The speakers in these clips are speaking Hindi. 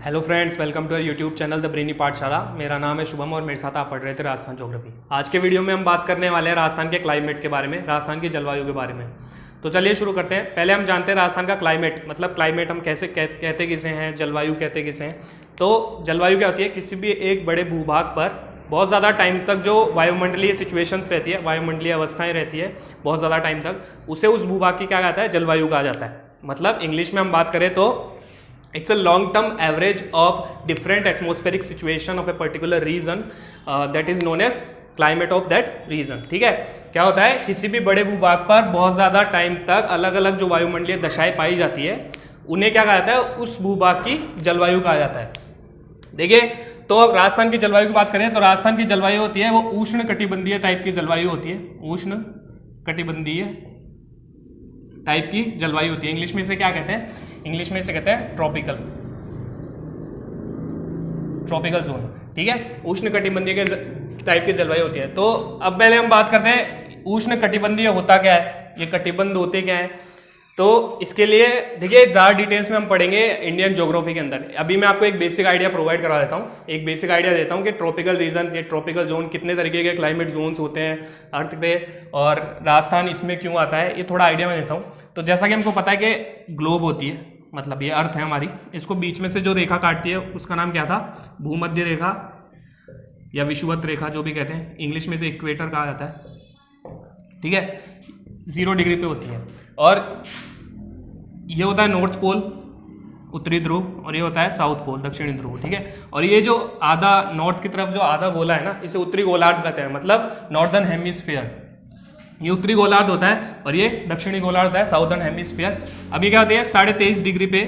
Hello friends, welcome to our YouTube channel the brainy Pathshala. मेरा नाम है शुभम और मेरे साथ आप पढ़ रहे थे राजस्थान ज्योग्राफी। आज के वीडियो में हम बात करने वाले हैं राजस्थान के क्लाइमेट के बारे में, राजस्थान की जलवायु के बारे में। तो चलिए शुरू करते हैं। पहले हम जानते हैं राजस्थान का क्लाइमेट, मतलब क्लाइमेट हम कैसे कहते किसे हैं, जलवायु कहते किसे हैं। तो जलवायु क्या होती है? किसी भी एक बड़े भूभाग पर बहुत ज़्यादा टाइम तक जो वायुमंडलीय सिचुएशंस रहती है, वायुमंडलीय अवस्थाएं रहती है बहुत ज़्यादा टाइम तक, उसे उस भूभाग की क्या कहता है? जलवायु कहा जाता है। मतलब इंग्लिश में हम बात करें तो it's a long term average of different atmospheric situation of a particular region that is known as climate of that region। ठीक है, क्या होता है? किसी भी बड़े भूभाग पर बहुत ज़्यादा टाइम तक अलग अलग जो वायुमंडलीय दशाएं पाई जाती है उन्हें क्या कहा जाता है? उस भूभाग की जलवायु कहा जाता है। देखिए, तो अब राजस्थान की जलवायु की बात करें तो राजस्थान की जलवायु होती है वो उष्ण कटिबंधीय टाइप की जलवायु होती है। उष्ण कटिबंधीय टाइप की जलवायु होती है। इंग्लिश में इसे क्या कहते हैं? इंग्लिश में इसे कहते हैं ट्रॉपिकल जोन। ठीक है, उष्ण कटिबंधीय के टाइप की जलवायु होती है। तो अब पहले हम बात करते हैं उष्ण कटिबंधीय होता क्या है, ये कटिबंध होते क्या है। तो इसके लिए देखिए ज़्यादा डिटेल्स में हम पढ़ेंगे इंडियन ज्योग्राफी के अंदर। अभी मैं आपको एक बेसिक आइडिया प्रोवाइड करा देता हूँ, एक बेसिक आइडिया देता हूँ कि ट्रॉपिकल रीजन, ये ट्रॉपिकल जोन कितने तरीके के क्लाइमेट जोन्स होते हैं अर्थ पे और राजस्थान इसमें क्यों आता है, ये थोड़ा आइडिया मैं देता हूँ। तो जैसा कि हमको पता है कि ग्लोब होती है, मतलब ये अर्थ है हमारी, इसको बीच में से जो रेखा काटती है उसका नाम क्या था? भूमध्य रेखा या विषुवत रेखा, जो भी कहते हैं। इंग्लिश में से इक्वेटर कहा जाता है। ठीक है, 0 डिग्री पे होती है। और ये होता है नॉर्थ पोल, उत्तरी ध्रुव, और ये होता है साउथ पोल, दक्षिणी ध्रुव। ठीक है, और ये जो आधा नॉर्थ की तरफ जो आधा गोला है ना, इसे उत्तरी गोलार्ध कहते हैं, मतलब नॉर्दर्न हेमिस्फीयर। ये उत्तरी गोलार्ध होता है और ये दक्षिणी गोलार्ध होता है, साउदर्न हेमिस्फीयर। अब ये क्या होती है? 23.5 डिग्री पे,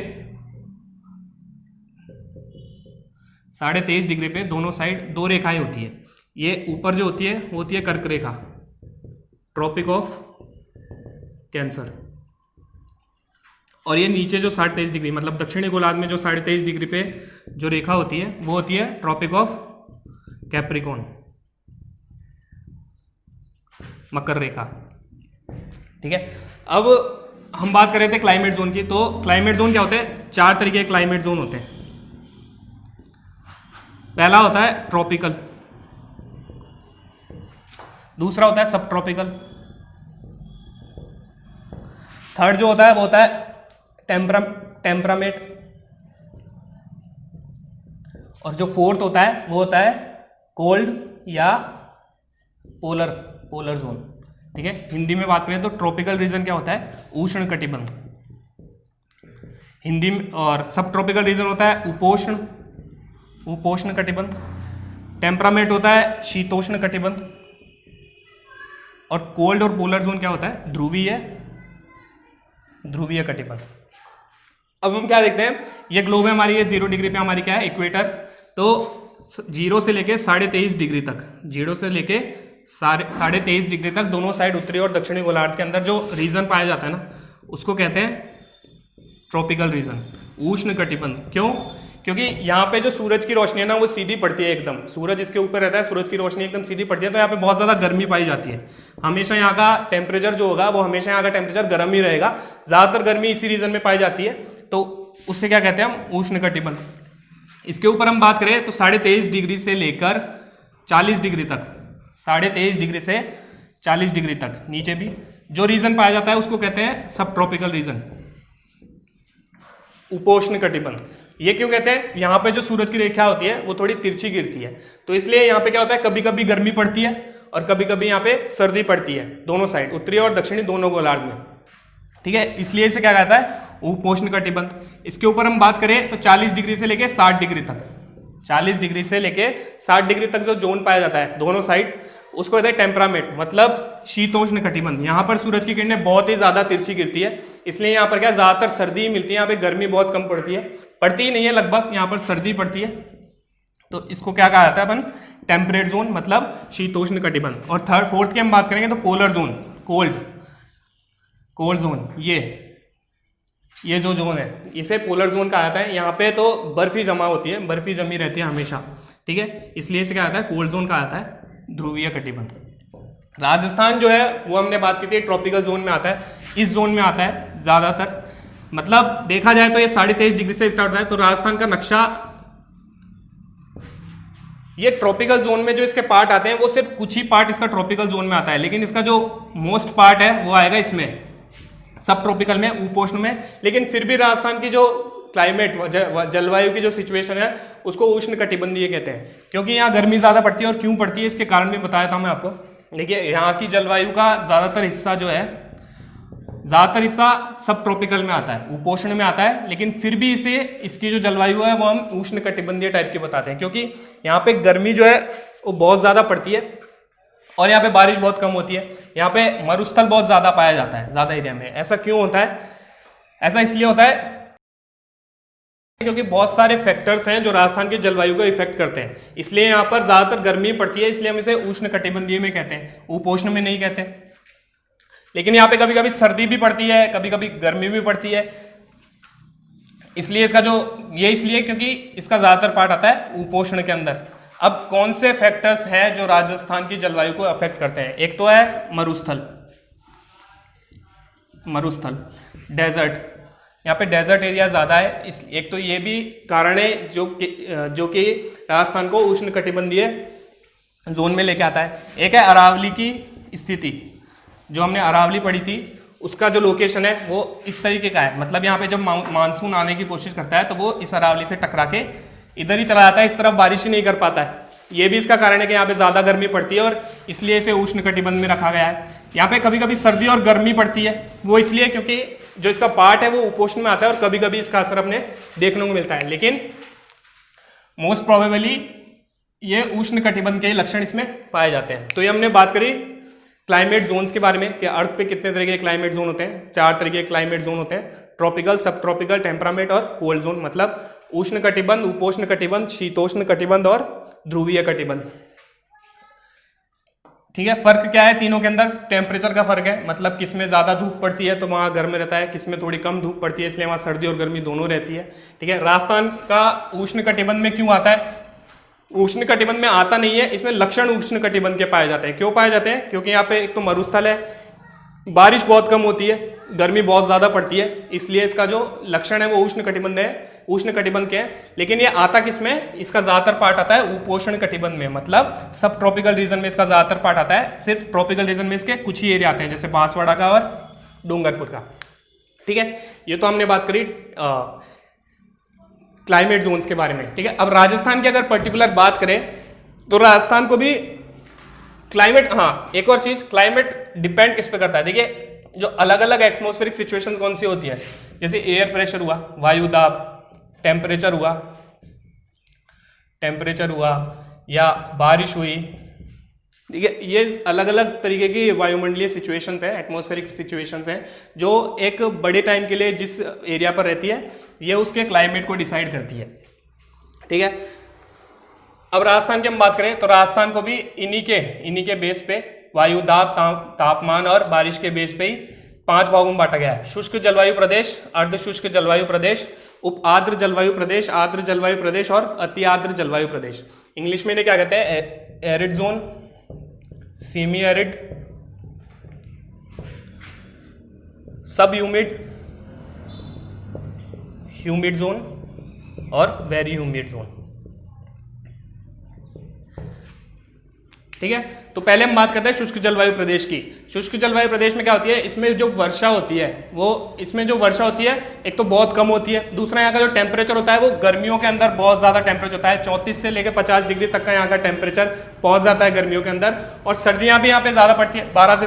23.5 डिग्री पे दोनों साइड दो रेखाएं होती है। ये ऊपर जो होती है वो होती है कर्क रेखा, ट्रॉपिक ऑफ कैंसर। और ये नीचे जो 23.5 डिग्री, मतलब दक्षिणी गोलार्ध में जो 23.5 डिग्री पे जो रेखा होती है वो होती है ट्रॉपिक ऑफ कैप्रिकॉर्न, मकर रेखा। ठीक है, अब हम बात कर रहे थे क्लाइमेट जोन की। तो क्लाइमेट जोन क्या होते हैं? 4 तरीके के क्लाइमेट जोन होते हैं। पहला होता है ट्रॉपिकल, दूसरा होता है सब ट्रॉपिकल, थर्ड जो होता है वो होता है टेम्परामेट, और जो फोर्थ होता है वो होता है कोल्ड या पोलर जोन। ठीक है, हिंदी में बात करें तो ट्रॉपिकल रीजन क्या होता है? उष्ण कटिबंध हिंदी में। और सब ट्रॉपिकल रीजन होता है उपोष्ण कटिबंध। टेम्परामेट होता है शीतोष्ण कटिबंध। और कोल्ड और पोलर जोन क्या होता है? ध्रुवीय कटिबंध। अब हम क्या देखते हैं, ये ग्लोब है हमारी, ये 0 डिग्री पे हमारी क्या है? इक्वेटर। तो 0 से लेके 23.5 डिग्री तक, 0 से लेके 23.5 डिग्री तक दोनों साइड उत्तरी और दक्षिणी गोलार्ध के अंदर जो रीजन पाया जाता है ना, उसको कहते हैं ट्रॉपिकल रीजन, उष्ण कटिबंध। क्यों? क्योंकि यहाँ पे जो सूरज की रोशनी है ना वो सीधी पड़ती है एकदम, सूरज इसके ऊपर रहता है, सूरज की रोशनी एकदम सीधी पड़ती है, तो यहाँ पे बहुत ज़्यादा गर्मी पाई जाती है। हमेशा यहाँ का टेम्परेचर जो होगा वो हमेशा यहाँ का टेम्परेचर गर्म ही रहेगा, ज़्यादातर गर्मी इसी रीजन में पाई जाती है, तो उससे क्या कहते हैं हम? उष्ण कटिबंध। इसके ऊपर हम बात करें तो 23.5 डिग्री से लेकर 40 डिग्री तक, 23.5 डिग्री से 40 डिग्री तक नीचे भी जो रीजन पाया जाता है उसको कहते हैं सब ट्रॉपिकल रीजन, उपोष्ण कटिबंध। ये क्यों कहते हैं? यहाँ पे जो सूरज की रेखा होती है वो थोड़ी तिरछी गिरती है, तो इसलिए यहाँ पे क्या होता है? कभी कभी गर्मी पड़ती है और कभी कभी यहाँ पे सर्दी पड़ती है, दोनों साइड, उत्तरी और दक्षिणी दोनों गोलार्ध में। ठीक है, इसलिए इसे क्या कहता है? उपोष्ण कटिबंध। इसके ऊपर हम बात करें तो 40 डिग्री से लेके 60 डिग्री तक, 40 डिग्री से लेके 60 डिग्री तक जो जोन पाया जाता है दोनों साइड, उसको कहते हैं टेम्परामेट, मतलब शीतोष्ण कटिबंध। यहाँ पर सूरज की किरणें बहुत ही ज्यादा तिरछी गिरती है, इसलिए यहाँ पर क्या ज्यादातर सर्दी मिलती है, यहाँ पे गर्मी बहुत कम पड़ती है, पड़ती ही नहीं है लगभग, यहाँ पर सर्दी पड़ती है। तो इसको क्या कहा जाता है अपन? टेम्परेट जोन, मतलब शीतोष्ण कटिबंध। और फोर्थ की हम बात करेंगे तो पोलर जोन, कोल्ड जोन। ये जो जोन है इसे पोलर जोन कहा जाता है। यहाँ पे तो बर्फ ही जमा होती है, बर्फ ही जमी रहती है हमेशा। ठीक है, इसलिए इसे क्या आता है? कोल्ड जोन कहा जाता है, ध्रुवीय कटिबंध। राजस्थान जो है वो हमने बात की थी ट्रॉपिकल जोन में आता है, इस जोन में आता है ज्यादातर। मतलब देखा जाए तो ये 23.5 डिग्री से स्टार्ट होता है। तो राजस्थान का नक्शा ये ट्रॉपिकल जोन में जो इसके पार्ट आते हैं वो सिर्फ कुछ ही पार्ट इसका ट्रॉपिकल जोन में आता है, लेकिन इसका जो मोस्ट पार्ट है वो आएगा इसमें सब ट्रॉपिकल में, उपोष्ण में। लेकिन फिर भी राजस्थान की जो क्लाइमेट जलवायु की जो सिचुएशन है उसको उष्ण कटिबंधीय कहते हैं, क्योंकि यहाँ गर्मी ज्यादा पड़ती है। और क्यों पड़ती है इसके कारण भी बताया था मैं आपको। देखिए यहाँ की जलवायु का ज्यादातर हिस्सा सब ट्रॉपिकल में आता है, उपोष्ण में आता है, लेकिन फिर भी इसकी जो जलवायु है वो हम उष्ण कटिबंधीय टाइप की बताते हैं, क्योंकि यहाँ पे गर्मी जो है वो बहुत ज्यादा पड़ती है और यहाँ पे बारिश बहुत कम होती है। यहाँ पे मरुस्थल बहुत ज्यादा पाया जाता है ज्यादा एरिया में। ऐसा क्यों होता है? ऐसा इसलिए होता है क्योंकि बहुत सारे फैक्टर्स हैं जो राजस्थान की जलवायु को इफेक्ट करते हैं, इसलिए यहाँ पर ज्यादातर गर्मी पड़ती है, इसलिए हम इसे उष्ण कटिबंधीय में कहते हैं, उपोष्ण में नहीं कहते। लेकिन यहाँ पे कभी कभी सर्दी भी पड़ती है, कभी कभी गर्मी भी पड़ती है, इसलिए इसलिए क्योंकि इसका ज्यादातर पार्ट आता है उपोष्ण के अंदर। अब कौन से फैक्टर्स हैं जो राजस्थान की जलवायु को अफेक्ट करते हैं? एक तो है मरुस्थल, डेजर्ट। यहाँ पे डेजर्ट एरिया ज्यादा है, एक तो ये भी कारण है जो कि राजस्थान को उष्ण कटिबंधीय जोन में लेके आता है। एक है अरावली की स्थिति, जो हमने अरावली पढ़ी थी, उसका जो लोकेशन है वो इस तरीके का है। मतलब यहाँ पे जब मानसून आने की कोशिश करता है तो वो इस अरावली से टकरा के इधर ही चला जाता है, इस तरफ बारिश ही नहीं कर पाता है। ये भी इसका कारण है कि यहाँ पे ज्यादा गर्मी पड़ती है और इसलिए इसे उष्ण कटिबंध में रखा गया है। यहाँ पे कभी कभी सर्दी और गर्मी पड़ती है, वो इसलिए क्योंकि जो इसका पार्ट है वो उपोष्ण में आता है और कभी कभी इसका असर अपने देखने को मिलता है। लेकिन मोस्ट प्रोबेबली ये उष्ण कटिबंध के लक्षण इसमें पाए जाते हैं। तो ये हमने बात करी क्लाइमेट जोन्स के बारे में कि अर्थ पे कितने तरह के क्लाइमेट जोन होते हैं। 4 तरह के क्लाइमेट जोन होते हैं, ट्रॉपिकल, सब ट्रॉपिकल, टेम्परामेट और कोल्ड जोन। मतलब उष्ण कटिबंध, उपोष्ण कटिबंध, शीतोष्ण कटिबंध और ध्रुवीय कटिबंध। ठीक है, फर्क क्या है तीनों के अंदर? टेम्परेचर का फर्क है, मतलब किसमें ज्यादा धूप पड़ती है तो वहां गर्म रहता है, किसमें थोड़ी कम धूप पड़ती है इसलिए वहां सर्दी और गर्मी दोनों रहती है। ठीक है, राजस्थान का उष्ण कटिबंध में क्यों आता है? उष्ण कटिबंध में आता नहीं है, इसमें लक्षण उष्ण कटिबंध के पाए जाते हैं। क्यों पाए जाते हैं? क्योंकि यहाँ पे एक तो मरुस्थल है, बारिश बहुत कम होती है, गर्मी बहुत ज्यादा पड़ती है, इसलिए इसका जो लक्षण है वो उष्ण कटिबंध है, उष्ण कटिबंध के हैं। लेकिन ये आता किसमें? इसका ज्यादातर पार्ट आता है उपोष्ण कटिबंध में, मतलब सब ट्रॉपिकल रीजन में इसका ज्यादातर पार्ट आता है। सिर्फ ट्रॉपिकल रीजन में इसके कुछ ही एरिया आते हैं, जैसे बांसवाड़ा का और डूंगरपुर का। ठीक है, ये तो हमने बात करी क्लाइमेट जोन्स के बारे में। ठीक है, अब राजस्थान की अगर पर्टिकुलर बात करें तो राजस्थान को भी क्लाइमेट, हाँ एक और चीज, क्लाइमेट डिपेंड किस पे करता है? देखिए जो अलग अलग एटमॉस्फेरिक सिचुएशन कौन सी होती है, जैसे एयर प्रेशर हुआ, वायु दाब, टेम्परेचर हुआ या बारिश हुई। ठीक है, ये अलग अलग तरीके की वायुमंडलीय सिचुएशंस हैं, एटमॉस्फेरिक सिचुएशंस हैं, जो एक बड़े टाइम के लिए जिस एरिया पर रहती है ये उसके क्लाइमेट को डिसाइड करती है। ठीक है, अब राजस्थान की हम बात करें तो राजस्थान को भी इन्हीं के बेस पे वायु दाब, तापमान और बारिश के बेस पे ही 5 भागों में बांटा गया है। शुष्क जलवायु प्रदेश, अर्ध शुष्क जलवायु प्रदेश, उप आर्द्र जलवायु प्रदेश, आर्द्र जलवायु प्रदेश और अति आर्द्र जलवायु प्रदेश। इंग्लिश में इन्हें क्या कहते हैं? एरिड जोन, सेमी एरिड, सब ह्यूमिड, ह्यूमिड जोन और वेरी ह्यूमिड जोन। ठीक है, तो पहले हम बात करते हैं शुष्क जलवायु प्रदेश की। शुष्क जलवायु प्रदेश में क्या होती है? इसमें जो वर्षा होती है एक तो बहुत कम होती है, दूसरा यहाँ का जो टेम्परेचर होता है वो गर्मियों के अंदर बहुत ज्यादा टेम्परेचर होता है, 34 से लेकर 50 डिग्री तक का यहाँ का टेम्परेचर पहुंच जाता है गर्मियों के अंदर। और सर्दियां भी यहाँ पे ज्यादा पड़ती है, 12 से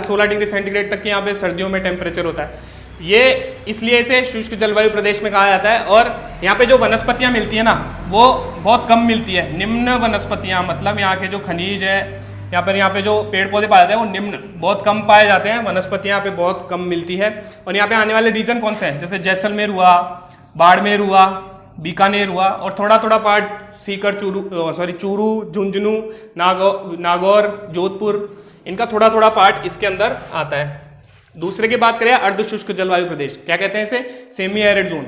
16 डिग्री सेंटीग्रेड तक की यहाँ पे सर्दियों में टेम्परेचर होता है। ये इसलिए इसे शुष्क जलवायु प्रदेश में कहा जाता है। और यहाँ पे जो वनस्पतियां मिलती है ना वो बहुत कम मिलती है, निम्न वनस्पतियां, मतलब यहाँ के जो खनिज है यहाँ पे जो पेड़ पौधे पाए जाते हैं वो निम्न, बहुत कम पाए जाते हैं, वनस्पतियां यहाँ पे बहुत कम मिलती है। और यहाँ पे आने वाले रीजन कौन से हैं? जैसे जैसलमेर हुआ, बाड़मेर हुआ, बीकानेर हुआ और थोड़ा थोड़ा पार्ट सीकर, चूरू, झुंझुनू, नागौर, जोधपुर, इनका थोड़ा थोड़ा पार्ट इसके अंदर आता है। दूसरे की बात करें अर्ध शुष्क जलवायु प्रदेश, क्या कहते हैं इसे? Semi arid zone.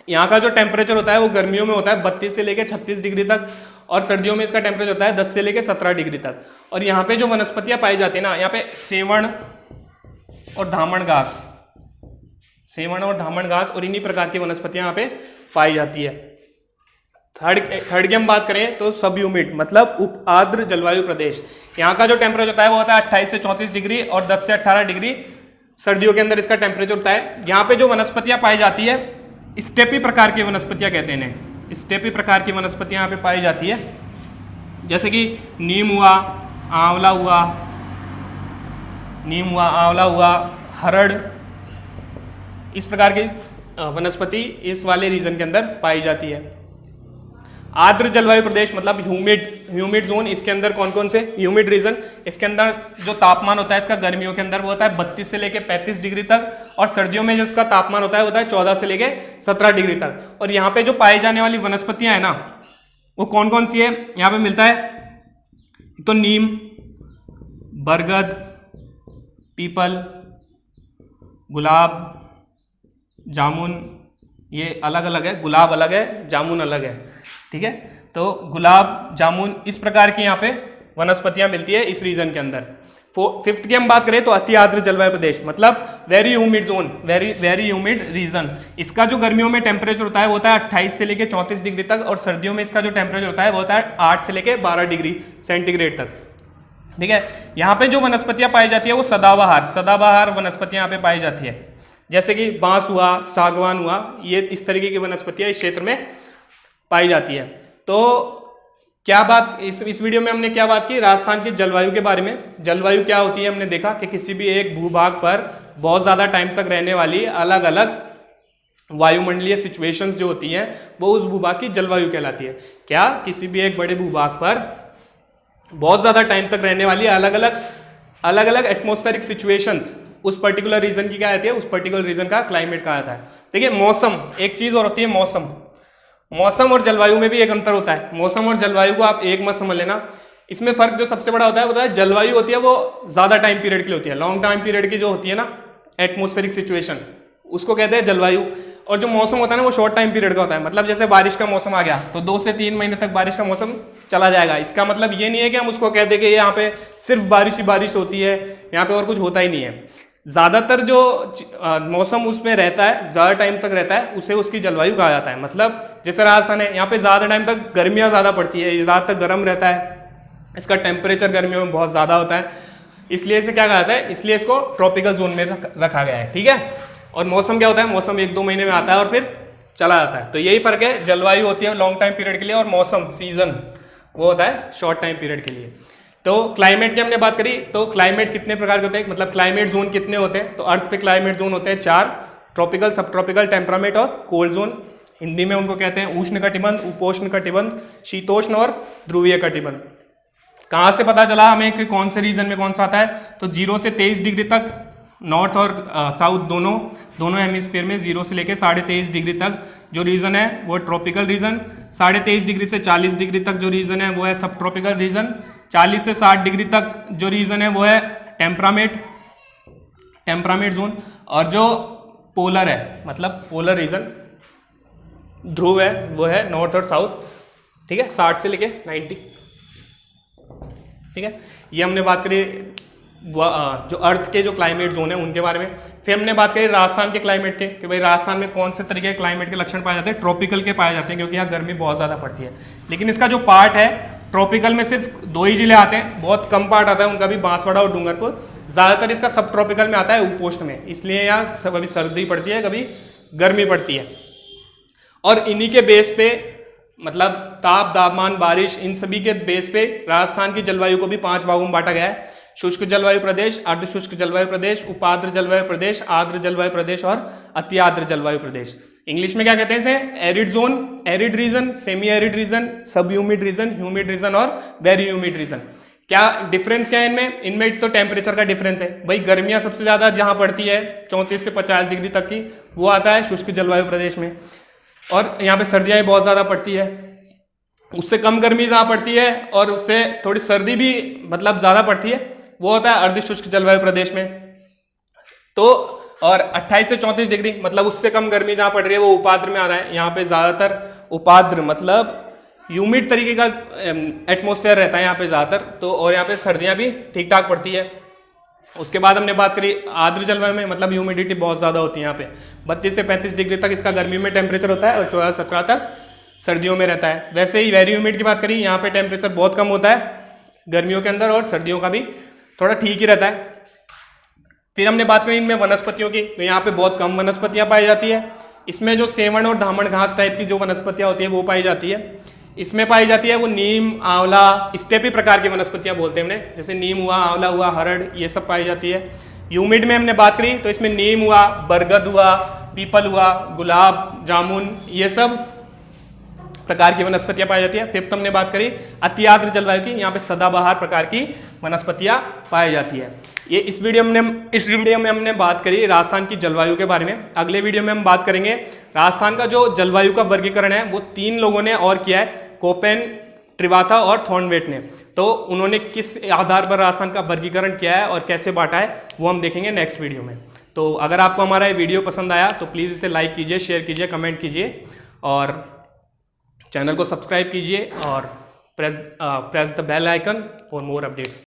यहाँ का जो टेम्परेचर होता है वो गर्मियों में होता है 32 से लेकर 36 डिग्री तक और सर्दियों में इसका टेम्परेचर होता है 10 से लेकर 17 डिग्री तक। और यहाँ पे जो वनस्पतियां पाई जाती है ना, यहाँ पे सेवण और धामण घास और इन्हीं प्रकार की वनस्पतियां यहाँ पे पाई जाती है। थर्ड की हम बात करें तो सब ह्यूमिड मतलब उप आर्द्र जलवायु प्रदेश। यहाँ का जो टेम्परेचर होता है वो होता है 28 से 34 डिग्री और 10 से 18 डिग्री सर्दियों के अंदर इसका टेम्परेचर होता है। यहाँ पे जो वनस्पतियां पाई जाती है स्टेपी प्रकार की वनस्पतियां कहते हैं इन्हें। स्टेपी प्रकार की वनस्पतियां यहाँ पे पाई जाती है, जैसे कि नीम हुआ, आंवला हुआ, हरड़, इस प्रकार की वनस्पति इस वाले रीजन के अंदर पाई जाती है। आर्द्र जलवायु प्रदेश मतलब ह्यूमिड जोन, इसके अंदर कौन कौन से ह्यूमिड रीजन, इसके अंदर जो तापमान होता है इसका गर्मियों के अंदर वो होता है 32 से लेके 35 डिग्री तक, और सर्दियों में जो इसका तापमान होता है वो होता है 14 से लेके 17 डिग्री तक। और यहाँ पे जो पाई जाने वाली वनस्पतियां है ना वो कौन कौन सी है यहाँ पे मिलता है, तो नीम, बरगद, पीपल, गुलाब, जामुन, ये अलग अलग है, गुलाब अलग है, जामुन अलग है, ठीक है। तो गुलाब, जामुन, इस प्रकार की यहाँ पे वनस्पतियां मिलती है इस रीजन के अंदर। फिफ्थ की हम बात करें तो अति आर्द्र जलवायु प्रदेश मतलब very humid zone, very humid region. इसका जो गर्मियों में टेम्परेचर होता है वो होता है 28 से लेके 34 डिग्री तक, और सर्दियों में इसका जो टेम्परेचर होता है वो होता है 8 से लेके 12 डिग्री सेंटीग्रेड तक, ठीक है। यहाँ पे जो वनस्पतियां पाई जाती है वो सदाबहार वनस्पतियां यहाँ पे पाई जाती है, जैसे कि बांस हुआ, सागवान हुआ, ये इस तरीके की वनस्पतियां इस क्षेत्र में पाई जाती है। तो क्या बात इस वीडियो में हमने क्या बात की, राजस्थान की जलवायु के बारे में। जलवायु क्या होती है हमने देखा कि किसी भी एक भूभाग पर बहुत ज्यादा टाइम तक रहने वाली अलग अलग वायुमंडलीय सिचुएशंस जो होती हैं वो उस भूभाग की जलवायु कहलाती है। क्या किसी भी एक बड़े भूभाग पर बहुत ज्यादा टाइम तक रहने वाली अलग अलग एटमॉस्फेरिक सिचुएशंस उस पर्टिकुलर रीजन की क्या आती है, उस पर्टिकुलर रीजन का क्लाइमेट कहा जाता है। देखिए मौसम, एक चीज और होती है मौसम और जलवायु में भी एक अंतर होता है। मौसम और जलवायु को आप एक मत समझ लेना, इसमें फर्क जो सबसे बड़ा होता है वो होता है जलवायु होती है वो ज्यादा टाइम पीरियड के लिए होती है, लॉन्ग टाइम पीरियड की जो होती है ना एटमॉस्फेरिक सिचुएशन उसको कहते हैं जलवायु। और जो मौसम होता है ना वो शॉर्ट टाइम पीरियड का होता है, मतलब जैसे बारिश का मौसम आ गया तो 2 से 3 महीने तक बारिश का मौसम चला जाएगा। इसका मतलब ये नहीं है कि हम उसको कह दें कि यहाँ पे सिर्फ बारिश ही बारिश होती है, यहाँ पे और कुछ होता ही नहीं है। ज्यादातर जो मौसम उसमें रहता है, ज्यादा टाइम तक रहता है, उसे उसकी जलवायु कहा जाता है। मतलब जैसे राजस्थान है, यहाँ पे ज्यादा टाइम तक गर्मियां ज्यादा पड़ती है, ज्यादातर गर्म रहता है, इसका टेम्परेचर गर्मियों में बहुत ज्यादा होता है, इसलिए इसे क्या कहा जाता है, इसलिए इसको ट्रॉपिकल जोन में रखा गया है, ठीक है। और मौसम क्या होता है, मौसम 1-2 महीने में आता है और फिर चला जाता है। तो यही फर्क है, जलवायु होती है लॉन्ग टाइम पीरियड के लिए और मौसम सीजन वो होता है शॉर्ट टाइम पीरियड के लिए। तो क्लाइमेट की हमने बात करी, तो क्लाइमेट कितने प्रकार के होते हैं, मतलब क्लाइमेट जोन कितने होते हैं, तो अर्थ पे क्लाइमेट जोन होते हैं 4, ट्रॉपिकल, सब ट्रॉपिकल, टेम्परामेंट और कोल्ड जोन। हिंदी में उनको कहते हैं उष्ण कटिबंध, उपोष्ण कटिबंध, शीतोष्ण और ध्रुवीय कटिबंध। कहाँ से पता चला हमें कि कौन से रीजन में कौन सा आता है, तो 0 से 23 डिग्री तक नॉर्थ और साउथ दोनों हेमिस्फीयर में 0 से लेकर 23.5 डिग्री तक जो रीजन है वो ट्रॉपिकल रीजन, 23.5 डिग्री से 40 डिग्री तक जो रीजन है वो है सब ट्रॉपिकल रीजन, 40 से 60 डिग्री तक जो रीजन है वो है टेम्परामेंट जोन, और जो पोलर है मतलब पोलर रीजन ध्रुव है वो है नॉर्थ और साउथ, ठीक है, 60 से लेके 90, ठीक है। ये हमने बात करी जो अर्थ के जो क्लाइमेट जोन है उनके बारे में। फिर हमने बात करी राजस्थान के क्लाइमेट के, कि भाई राजस्थान में कौन से तरीके के क्लाइमेट के लक्षण पाए जाते हैं, ट्रॉपिकल के पाए जाते हैं, क्योंकि यहाँ गर्मी बहुत ज्यादा पड़ती है। लेकिन इसका जो पार्ट है ट्रॉपिकल में सिर्फ 2 ही जिले आते हैं, बहुत कम पार्ट आता है उनका भी, बांसवाड़ा और डूंगरपुर। ज्यादातर इसका सब ट्रॉपिकल में आता है उपोष्ण में, इसलिए यहाँ कभी सर्दी पड़ती है कभी गर्मी पड़ती है। और इन्हीं के बेस पे मतलब तापमान, बारिश, इन सभी के बेस पे राजस्थान की जलवायु को भी 5 भागों में बांटा गया है। शुष्क जलवायु प्रदेश, अर्ध शुष्क जलवायु प्रदेश, उपाद्र जलवायु प्रदेश, आर्द्र जलवायु प्रदेश और अति आर्द्र जलवायु प्रदेश। इंग्लिश में क्या कहते हैं इसे, arid zone, arid region, semi arid region, sub humid region और वेरी ह्यूमिड रीजन। क्या डिफरेंस क्या है इनमें, इनमें तो टेम्परेचर का डिफरेंस है भाई। गर्मियां सबसे ज्यादा जहां पड़ती है 34 से 50 डिग्री तक की, वो आता है शुष्क जलवायु प्रदेश में, और यहाँ पे सर्दियां बहुत ज्यादा पड़ती है। उससे कम गर्मी जहां पड़ती है और उससे थोड़ी सर्दी भी मतलब ज्यादा पड़ती है, वो होता है अर्ध शुष्क जलवायु प्रदेश में। तो और 28 से 34 डिग्री मतलब उससे कम गर्मी जहां पड़ रही है वो उपाद्र में आ रहा है। यहाँ पे ज्यादातर उपाद्र मतलब ह्यूमिड तरीके का एटमॉस्फेयर रहता है यहाँ पे ज्यादातर, तो और यहाँ पे सर्दियां भी ठीक ठाक पड़ती है। उसके बाद हमने बात करी आर्द्र जलवायु में, मतलब ह्यूमिडिटी बहुत ज्यादा होती है यहाँ पे, 32 से 35 डिग्री तक इसका गर्मी में टेम्परेचर होता है और 14-17 तक सर्दियों में रहता है। वैसे ही वेरी ह्यूमिड की बात करी, यहाँ पे टेम्परेचर बहुत कम होता है गर्मियों के अंदर, और सर्दियों का भी थोड़ा ठीक ही रहता है। फिर हमने बात करी इनमें वनस्पतियों की, तो यहाँ पे बहुत कम वनस्पतियाँ पाई जाती है। इसमें जो सेवण और धामण घास टाइप की जो वनस्पतियाँ होती है वो पाई जाती है। इसमें पाई जाती है वो नीम, आंवला, स्टेपी प्रकार की वनस्पतियाँ बोलते हैं हमने, जैसे नीम हुआ, आंवला हुआ, हरड़, ये सब पाई जाती है। ह्यूमिड में हमने बात करी तो इसमें नीम हुआ, बरगद हुआ, पीपल हुआ, गुलाब, जामुन, ये सब प्रकार की वनस्पतियां पाई जाती है। फिफ्थ हमने बात करी अति आर्द्र जलवायु की, यहाँ पे सदाबहार प्रकार की वनस्पतियां पाई जाती है। ये इस वीडियो में हमने बात करी राजस्थान की जलवायु के बारे में। अगले वीडियो में हम बात करेंगे राजस्थान का जो जलवायु का वर्गीकरण है वो 3 लोगों ने और किया है, कोपेन, त्रिवाथा और थॉर्नवेट ने। तो उन्होंने किस आधार पर राजस्थान का वर्गीकरण किया है और कैसे बांटा है वो हम देखेंगे नेक्स्ट वीडियो में। तो अगर आपको हमारा ये वीडियो पसंद आया तो प्लीज़ इसे लाइक कीजिए, शेयर कीजिए, कमेंट कीजिए और चैनल को सब्सक्राइब कीजिए और press the bell icon for more updates.